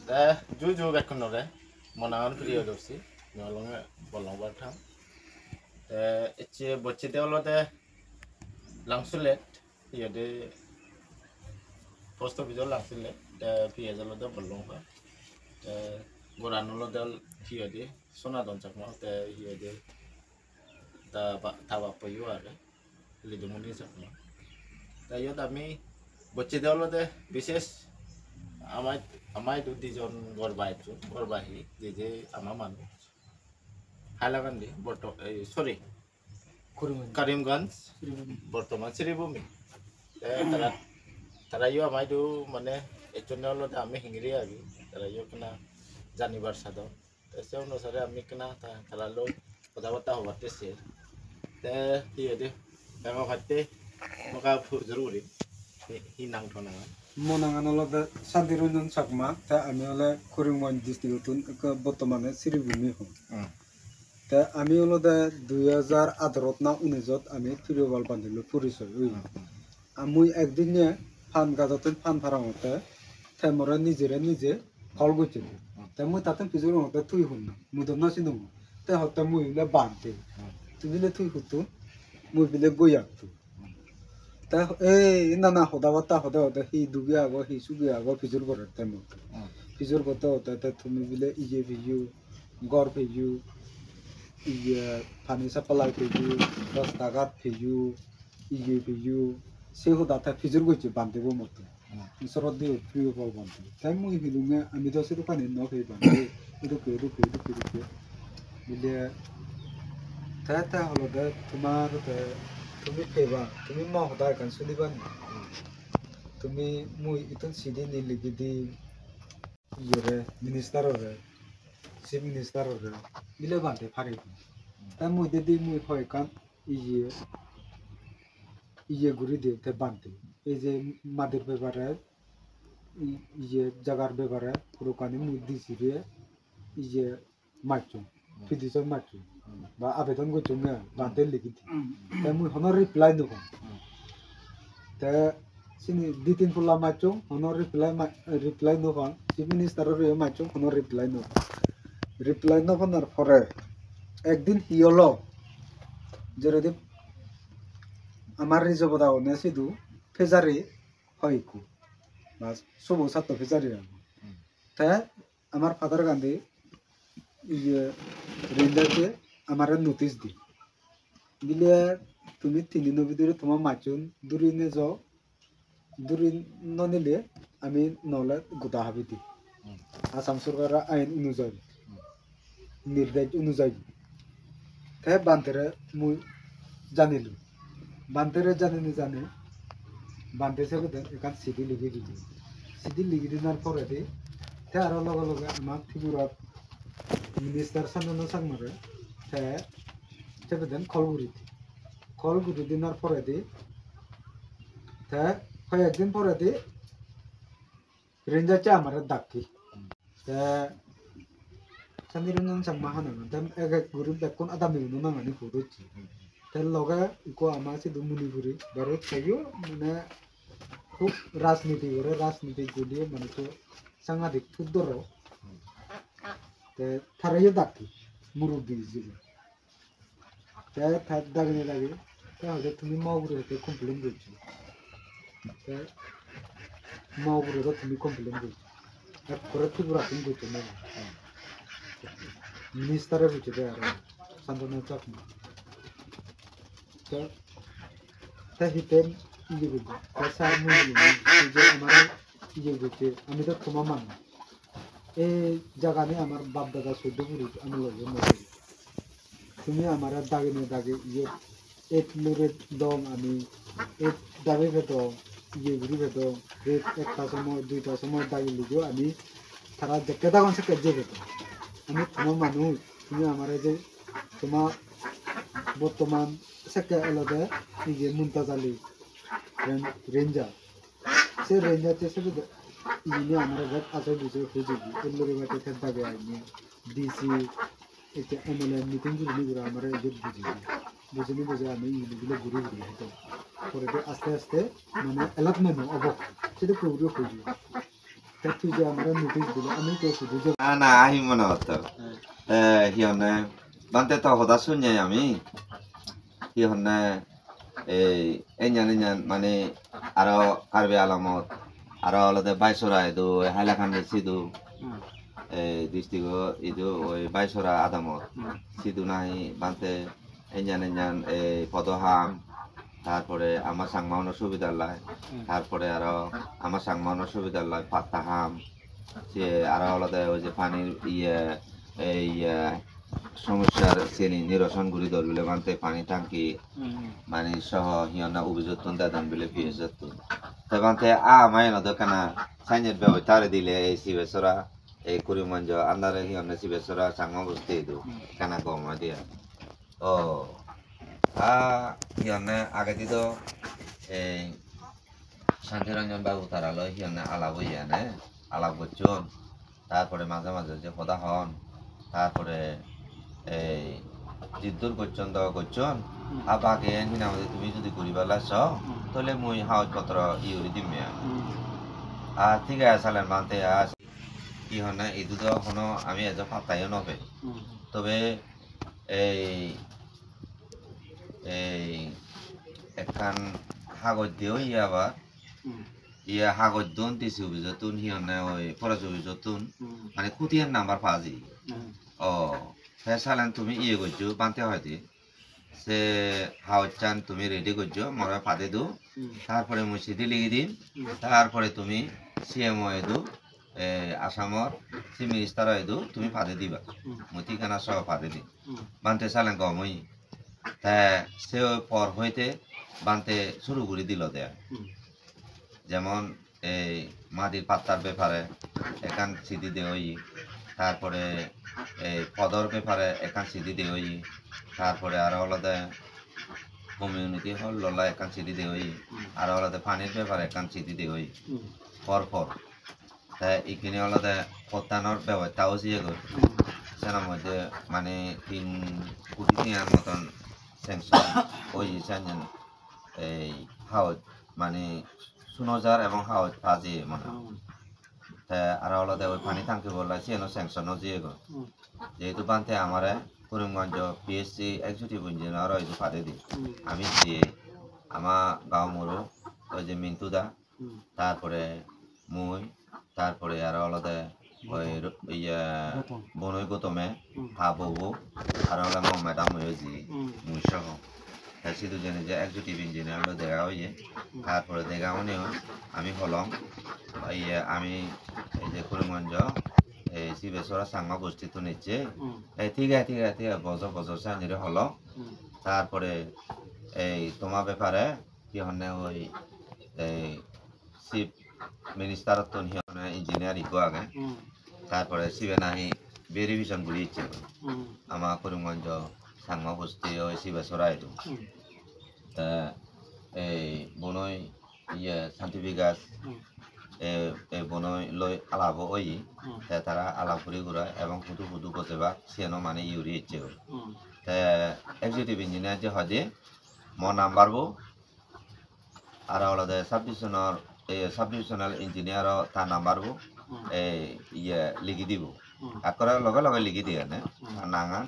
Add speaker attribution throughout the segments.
Speaker 1: Juju bekunore monangan priyo dosi nyolong bolong bartham eche bocite olode langsulet yade post office langsulet piye olode bolong ba goran olode yade sona don chakma yade ta ba payu are lidumuni chakma yod ami bocite olode বিশেষ আমায় তো দুজন গরবাহি যে আমার মানুষ Hailakandi sorry Karimganj বর্তমান শ্রীভূমি তারা তারাইও আমায় তো মানে এর জন্য হলো আমি হিংরি আগে তারাইও কিনা জানিবার সাধন সে অনুসারে আমি কিনা তারা লোক কথাবার্তা হবার তেছে হিয়ে ব্যাংক হাতে মকা জরুরি হি নাংথনা
Speaker 2: Monangan olode Santirunjun Sakma, ta ami ole Korimganj districtun বর্তমানে শ্রীভূমি হন। তা আমি olode 2018 না 19 আমি ফিরোবাল বান্ধিলো পরিচয় হই। আমি একদিনে ফান গাজাতন ফান ফারামতে তেমরে নিজে কল গইছিল। তা মই তাতে ফিজুর মতে তুই হন না। মুদন না সিনু। তে হতে মই বিলে বানতে। তুই বিলে তুই হতো মই বিলে গইয়াতো। তা এই না হদাবাতা হদা হি দুগে আগো হি সুগে আগো ফিজুর করে তেম ফিজুর করতে হতে তুমি বিলে ইয়ে ভিউ গর ভিউ ইয়ে পানি সাপ্লাই ভিউ রাস্তাঘাট ভিউ ইয়ে ভিউ সে হদাতে ফিজুর গইছে বান্দেবো মতো সরদ দিয়ে প্রিয় বল বান্দে তাই মুই হিলুঙে আমি তো সেটা পানি ন ফেই বান্দে এরুকে বিলে তা হলো দে তোমার তুমি ফেবা তুমি মা হদার কান সুলিবান তুমি মুই ইতুন সিদি নিলিগিদি ইয়ে মিনিস্টার রে চিফ মিনিস্টার রে বিলে বান্দে ফারি তা মুই দিদি মুই হয় কান ইয়ে গুরি দে তে বান্দে এই যে মাদের ব্যাপারে ইয়ে জাগার ব্যাপারে পুরো কানে মুই দিছি রে ইয়ে মাইচুম ফিদিসন মাইচুম বা আবেদন করছো না বান্দে লিগিদি তা মুই হনর রিপ্লাই দেব তা সিনি দি তিন ফুলা মাইচুম হনর রিপ্লাই দেব চিফ মিনিস্টারের রে মাইচুম হনর রিপ্লাই নফার পরে একদিন হিয়লো যেরদি আমার রিজবদা অনে সিধু ফেজারি হয়কু বাস সবু সাত ফেজারি তা আমার ফাদার গান্ধী ইয়ে রেঞ্জারকে আমার নোটিস দি দিলে তুমি 3 দিনের ভিতরে তোমার মাচুন দূরিনে যাও দূরি নিলে আমি নহলে গোটা হাবি দি আসাম সরকারের আইন অনুযায়ী নির্দেশ অনুযায়ী তাই বান্তেরে মুই জানিলু বান্তেরে জানে বান্তে সে এখান সিটি লিখে দিল সিটি লিখে দিনার পরে দি তাই আরো লগে আমার ত্রিপুরার মিনিস্টার সান্দানো সাংমারে সেবেদেন খলগুড়ি দিনার পরে দি কয়েকদিন পরে দি রেঞ্জারচে আমার ডাকি Sandirungan Sakma hanan dan ek guru bekon ada minu nangani fuduci tel loga iko ama si dumuni guri baru sayo mana খুব রাজনীতি গুলিয়ে মানে তো সাংঘাতিক ফুদ্দর তে থারাইও ডাকি মুরব্বী হিসেবে তাই থাক দাগে তাহলে তুমি মাওগুরে হাতে কমপ্লেন করছো তাই মাওগুরে তো তুমি কমপ্লেন করছো এক করে ত্রিপুরা তুমি করছো না মিনিস্টারের ভিতরে আর সান্তনা চাকমা তাই হিতে ইয়ে করবো পয়সা যে আমার ইয়ে করছে আমি তো তোমার মানো এই জায়গা নিয়ে আমার বাপ দাদা সদ্য করি আমি লগে মরে তুমি আমার দাগে ইয়ে এক লোরের দম আমি এক দাবে ভেতর ইয়ে ঘুরি ভেতর একটা সময় 2টা সময় দাগে লিখো আমি তারা দেখতে তখন সে কেজে ভেতর আমি তোমার মানুষ তুমি আমার যে তোমার বর্তমান সেকে আলাদা ইয়ে মুমতাজ আলী রেঞ্জার সে রেঞ্জার সে ইনি আমার ঘর আসে দিছে খুঁজেছি এগুলোর বাড়িতে খেতে আইনি ডিসি একটা এমএলএ মিটিং গুলো আমার বুঝে আমি ইগুলো ঘুরে হতো পরে আস্তে মানে অ্যালার্টমেন্ট অবক সেটা প্রোগ্রাম খুঁজি তা তুই যে আমরা নোটিশ দিলে আমি তো শুধু যে
Speaker 3: না না আহি মনে হতো হিয়নে বান্তে তো হতা শুনে আমি হিয়নে এই এঞ্জান এঞ্জান মানে আরো কার্বি আলামত আরো আলাদা বাইসরা এদু হাইলাকান্দি সিধু এই ডিস্ট্রিক্ট ইদু ওই বাইসরা আদামত সিধু নাই বান্তে এঞ্জান এঞ্জান এই পদহাম তারপরে আমার সাংমাউনের সুবিধা লাই তারপরে আরো আমার সাংমাউনের সুবিধা লাই পাত্তাহাম সে আরো আলাদা ওই যে পানির এই সমস্যার শ্রেণী নিরসন গুলি ধরবিলে মানতে পানি টাঙ্কি মানে সহ হিয়না অভিযোগ দাদান বিলে পিএস তাই মানতে মায়ের দোকানা সাইনের ব্যবহার দিলে এই শিবেশ্বরা এই কুড়িমঞ্জ আন্দারে হিয়না শিবেশ্বরা সাংমা বসতে দু কানা কম দিয়া ও হিয়নে আগে দিত এই শান্তিরঞ্জন বাবু তারালো হিয়নে আলাপ হইয়ানে আলাপ করছুন তারপরে মাঝে মাঝে যে পদা হন তারপরে এই জিদ্দুর করছন দেওয়া করছন আবাকে হিনা আমাদের তুমি যদি করিবার লাস তাহলে মুই হাউজপত্র ইউরি দিমে ঠিক আছে সালেন মানতে আস কি হন ইদু তো হনো আমি এজ পাতাইও নবে তবে এই এই একখান কাগজ দিও আবার ইয়া হাগজ দন তিসি অভিযোগতুন হিয়নে ওই ফরাজ অভিযোগতুন মানে খুতিয়ার নাম্বার পাজি ও সে সালেন তুমি ইয়ে করছো বানতে হয়তো সে হাউজ চান তুমি রেডি করছো মরা ফাদে দু তারপরে মুই সিধি লিখে দিন তারপরে তুমি সিএমও এদু আসামর চিফ মিনিস্টার এদু তুমি ফাদে দিবা মুই ঠিকানা সহ ফাদে দিন বানতে সালেন গমই তা সে পর হইতে বানতে শুরু করে দিল দেয়া যেমন এই মাটির পাত্তার ব্যাপারে এখান সিদ্ধি দেওয়ই তারপরে এই পদর ব্যাপারে এখান সিদ্ধি দেওয়ই তারপরে আরো আলাদা কমিউনিটি হল ললা এখান সিদ্ধি দেওয়ই আরো আলাদা পানির ব্যাপারে এখান সিদ্ধি দেওয়ই পরপর তাই এখানে আলাদা প্রত্যানোর ব্যবস্থাও দিয়ে গেল সেনার মধ্যে মানে 3 কোটি টাকার মতন স্যাংশন ওই স্যাংশন এই হাউস মানে 10,000 এবং হাউস পাজি মানে আর আলাদা ওই পানি টাঙ্কি বললাছি এনো স্যাংশনও দিয়ে গো যেহেতু বানতে আমারে করিমগঞ্জ পিএসসি এক্সিকিউটিভ ইঞ্জিনিয়ার এই ফাদে দি আমি দিয়ে আমার গাঁও মোড়ো ওই যে মিন্টুদা তারপরে মুই তারপরে আর আলাদা ওই ইয়া বনই গৌতমে হাবু আর আলাদা ম্যাডাম হয়েছি মুই সহ সে দুজনে যে এক্সিকিউটিভ ইঞ্জিনিয়ার দেখা হয়ে তারপরে দেখা হলেও আমি হলাম আমি এই যে করিমগঞ্জ এই শিবেশ্বরা সাংমা গোষ্ঠী তো নিচ্ছে এই ঠিক আছে ঠিক আছে ঠিক আছে বছর বছর সাঞ্জরে হলো তারপরে এই তোমার ব্যাপারে কি হনে ওই এই চিফ মিনিস্টার তো ইঞ্জিনিয়ার ইগো আগে তারপরে শিবে নাহি ভেরিফিকেশন করে ইচ্ছে আমার করিমগঞ্জ সাংমা গোষ্ঠী ওই শিবেশ্বরা এলো তা এই বনই শান্তি বিকাশ বনই লই আলাপ ওই তারা আলাপ করে ঘুরা এবং ফুটু ফুটু বসেবা সেনো মানে ইউরি ইচ্ছে তা এক্সিকিউটিভ ইঞ্জিনিয়ার যে হয় যে মো নাম্বারবো আর আলাদা সাব ডিভিশনাল ইঞ্জিনিয়ার তার নাম্বারবো লিখি দিব একরে লগে লগে লিখি দিয়ে নাঙান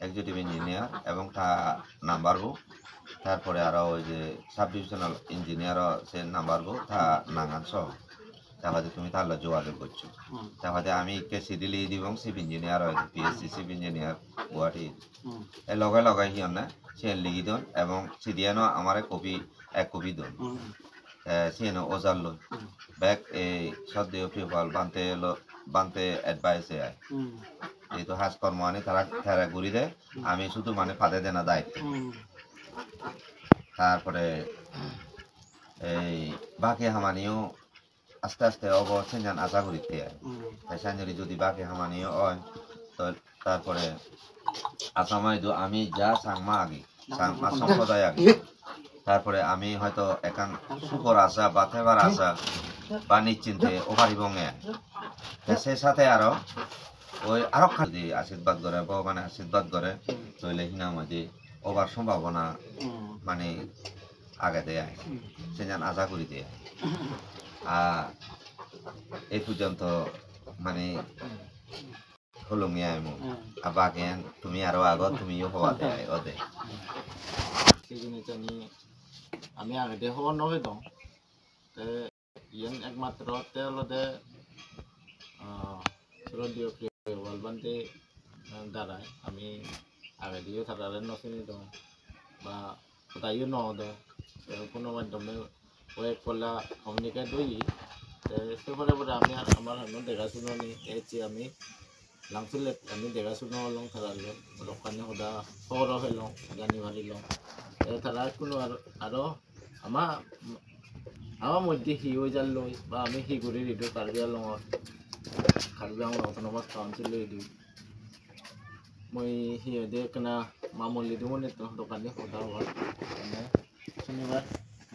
Speaker 3: এক্সিকিউটিভ ইঞ্জিনিয়ার এবং তার নাম্বারবো তারপরে আরো ওই যে সাব ডিভিশনাল ইঞ্জিনিয়ার সে নাম্বারবো তা নাঙান সহ তাহলে তুমি তাহলে যোগাযোগ করছো তাহলে আমি কে সিডি লিখে দিব chief engineer PSC chief engineer Guwahati এই লগে লগে সিহঁতে সে লিখি দিন এবং সিডিয়ানো আমার এক কপি দিন সিনো ওজার লই ব্যাক এই সদ্য পিপাল বানতে অ্যাডভাইস আয় যেহেতু হাজ কর্ম আনি তারা ঘুরি দেয় আমি শুধু মানে ফাঁদে দেনা দায়িত্ব তারপরে এই বাকি হামানিও আস্তে আস্তে অব সেঞ্জান আশা করিতে সেঞ্জারি যদি বাকি হামানিও হয় তো তারপরে আসামাই আমি যা সাংমা আগে সাংমা সম্প্রদায় আগে তারপরে আমি হয়তো একান সুখর আশা বা থেবার আশা বা নিশ্চিন্তে ওভারি বঙে সে সাথে আরো ওই আরো যদি আশীর্বাদ করে ভগবানে আশীর্বাদ করে তৈলে হিনা মধ্যে ওভার সম্ভাবনা মানে আগে দেয় সে যেন আশা করি দেয় আর এই পর্যন্ত মানে হলুঙে আইমু আবাকেন তুমি আরো আগত তুমিও হওয়া দেয় ওদে
Speaker 1: সেইখিনি জানি আমি আগতে খবৰ নহয় দওঁ তে ইয়ান একমাত্ৰ তেওঁলোকে শ্ৰদ্ধীয় ৱালবান্তি দ্বাৰাই আমি আগেদিও থাকাৰে নচিনি দওঁ বা সদায়ও নহওঁ কোনো মাধ্যমে কয়েক পলা কমিউনিকেট হই সেবারে পরে আমি আমার দেখাশুনো নি এসে আমি লাংফিলে আমি দেখাশুনো হলাম থাকার দোকানে সদা খবর হইলাম জানি ভারিলাম তারা কোনো আরো আমার মধ্যে হি হয়ে যাল লই বা আমি হি করে দিও কার্বি আংলং অটোনমাস কাউন্সিল দিও মই হি দে কেনা মামুলি দিও নে দোকানে সদা হল মানে শনিবার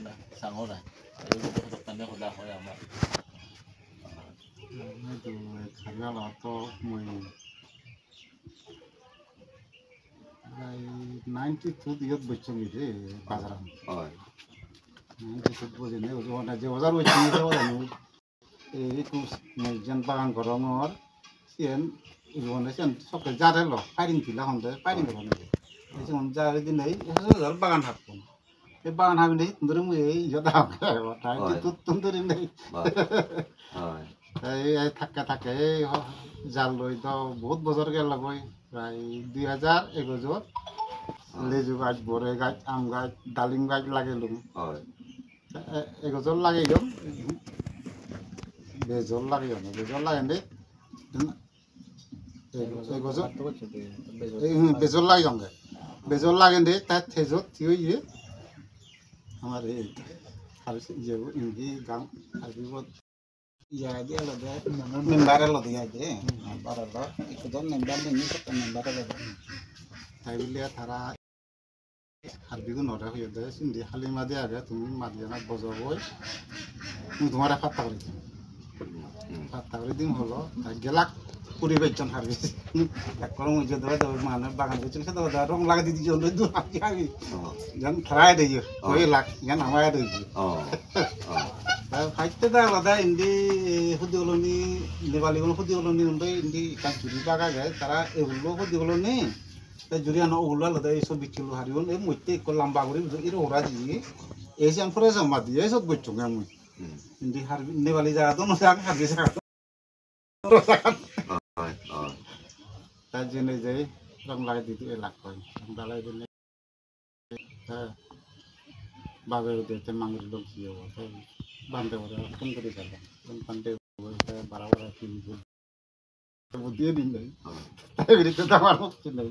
Speaker 1: না সাংরা এই দোকানে সদা হয় আমার
Speaker 2: খালা তো মই 92 দিয়ত বচ্চন রে বাজার
Speaker 3: হয়
Speaker 2: 92 বজে নে ওজনা যে বাজার বচ্চন রে ওজনা এই কু যেন বাগান গরমর সেন ওজনা সেন সকাল জারেল ফাইরিং কিলা হন্দে ফাইরিং করন এই যেমন জারে দিনে ওজনা বাগান হাঁটতো এই বাগান হাবি নেই তোরে মই এই জদা তাই তো তোরে নেই
Speaker 3: হয়
Speaker 2: এই থাকে জাল লই তো বহুত বছর গেল গই প্রায় 2000 বছর লেজু গাছ বরে গাছ আম গাছ ডালিম গাছ লাগাইলুম
Speaker 3: হয়
Speaker 2: এবছর লাগাইলাম বেজল লাগাইলাম বেজল লাগাইলে বেজল লাগাইলাম বেজল লাগাইলে তার থেজত থিয়ে আমার এই ইন্দি গান হারবিবত
Speaker 4: Jadi ada member lo dia aja, member lo, itu don member ini kita member lo.
Speaker 2: তাই বলে তারা হারবিগো নরা হয়ে দেয় সিন্ধি খালি মাদে আগে তুমি মাদিয়ানা বজাবই তোমার পাত্তা করে দিন পাত্তা করে দিন হলো গেলাক পরিবেশন হারবি একবার মধ্যে ধরে দেবে মানে বাগান বেচে সে দাদা রং লাগা দিদি জল দূর আগে আগে জান ফ্রাই দেয় ওই লাখ জান আমায় দেয় ফাইতে দা আলাদা ইন্দি হুদি হলনি নেপালি গুলো হুদি হলনি উন্ডই ইন্দি কাঞ্চুরি বাগা গায় তারা এগুলো হুদি হলনি তাই জুরি আনো ওগুলো আলাদা এইসব বিচ্ছিলো হারিবন এই মধ্যে একটু লম্বা করে এর ওরা দিয়ে এই যে ফরে জমা দিয়ে এইসব বইছো আমি ইন্দি হারবি নেপালি জায়গা তো না হারবি জায়গা তাই জন্য যাই রং লাগাই দিতে লাখ হয় রং লাগাই দিলে হ্যাঁ বাবে দিতে মাংস লোক দিয়ে বান্ধে ওরা ফোন করে যাবে বান্ধে বাড়া বাড়া কিনি বুদ্ধিও দিন নাই তাই বেরিয়ে তো আমার মুক্তি নেই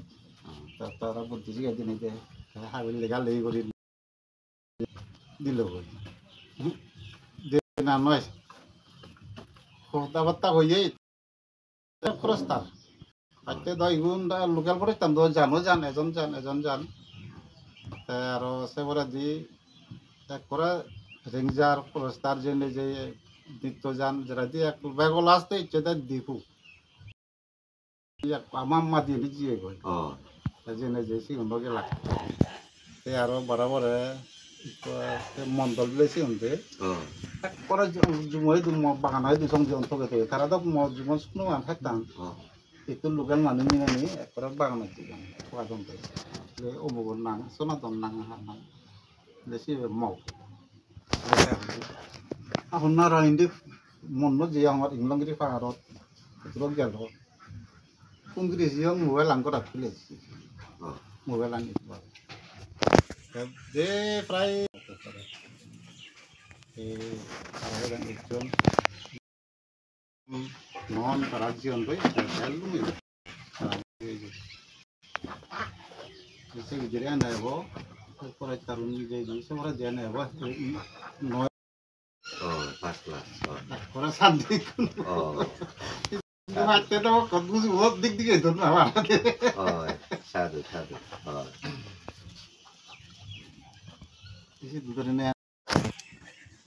Speaker 2: তারা বুদ্ধি শিখাই দিন যে হাবিল লেগা লেগে করে দিল না নয় কথাবার্তা হয়ে খরচটা আজকে ইগুন লোকাল ফরেস্টার জানো এজন জান আর সেবারে দি এক করে রেঞ্জার ফরেস্টার জেনে যে দিত্য যান যারা দিয়ে এক বেগল আসতে ইচ্ছে দেয় দিপু আমার মা দিয়ে নিজিয়ে গই জেনে যে সিগুলো গেলা আর বরাবর মন্ডল লেছি হতে পরে জুমই বাগান হয় দুসং অন্তর্গত তারা তো জীবন শুনো থাকতাম একটু লোকাল মানুষ নিয়ে একবার বাগানের দিকে বাগান অমুগর নাং সনাতন নাং হাং বেশি মাও আপনার হিন্দি মন যে আমার ইংলংগিরি পাহাড়ত গেল কোনগিরি যে মোবাইল আঙ্ক রাখিলেছি মোবাইল আনি যে প্রায় একজন নন রাজ্য गिदिर नायब फरायसालि जे सेमरा जे नायब नय
Speaker 3: ফার্স্ট ক্লাস
Speaker 2: फरा सानदि माते तो कदुस बहुत दिख दिखे तो ना
Speaker 3: সাধু সাধু
Speaker 2: इसे दुदरने